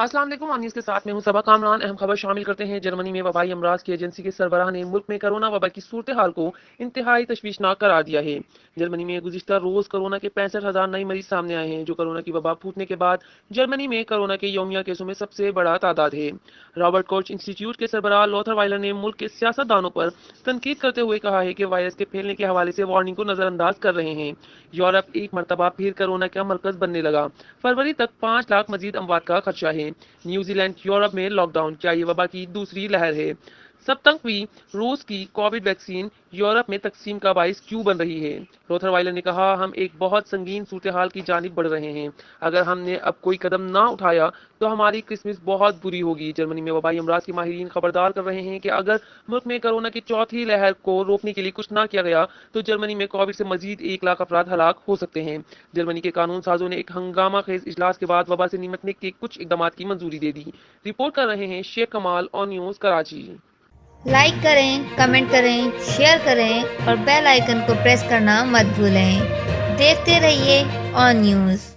अस्सलाम वालेकुम। न्यूज़ के साथ मैं हूं सबा कामरान। अहम खबर शामिल करते हैं। जर्मनी में वबाई अमराज की एजेंसी के सरबराह ने मुल्क में कोरोना वबा की सूरत हाल को इंतहाई तशवीशनाक करार दिया है। जर्मनी में गुज़िश्ता रोज कोरोना के 65,000 नए मरीज सामने आए हैं, जो कोरोना की वबा फूटने के बाद जर्मनी में कोरोना के यौमिया केसों में सबसे बड़ा तादाद है। रॉबर्ट कोच इंस्टीट्यूट के सरबराह लोथर वाइलर ने मुल्क के सियासतदानों पर तनकीद करते हुए कहा है कि वायरस के फैलने के हवाले से वार्निंग को नजरअंदाज कर रहे हैं। यूरोप एक मरतबा फिर कोरोना का मरकज बनने लगा। फरवरी तक 5 लाख मजीद अमवात का खदशा है। न्यूजीलैंड यूरोप में लॉकडाउन, क्या ये वबा की दूसरी लहर है? सप्तमवीं रूस की कोविड वैक्सीन यूरोप में तकसीम का बाइस क्यों बन रही है? रोथरवाइलर ने कहा, हम एक बहुत संगीन सूरत हाल की जानिब बढ़ रहे हैं। अगर हमने अब कोई कदम ना उठाया तो हमारी क्रिसमस बहुत बुरी होगी। जर्मनी में वबाई अमराज के माहिरीन खबरदार कर रहे हैं कि अगर मुल्क में कोरोना की चौथी लहर को रोकने के लिए कुछ ना किया गया तो जर्मनी में कोविड से मजीद 1 लाख अफराद हलाक हो सकते हैं। जर्मनी के कानून साजों ने एक हंगामा खेज इजलास के बाद वबा से निमटने के कुछ इकदाम की मंजूरी दे दी। रिपोर्ट कर रहे हैं शेख कमाल ऑन न्यूज़ कराची। लाइक करें, कमेंट करें, शेयर करें और बेल आइकन को प्रेस करना मत भूलें। देखते रहिए ऑन न्यूज़।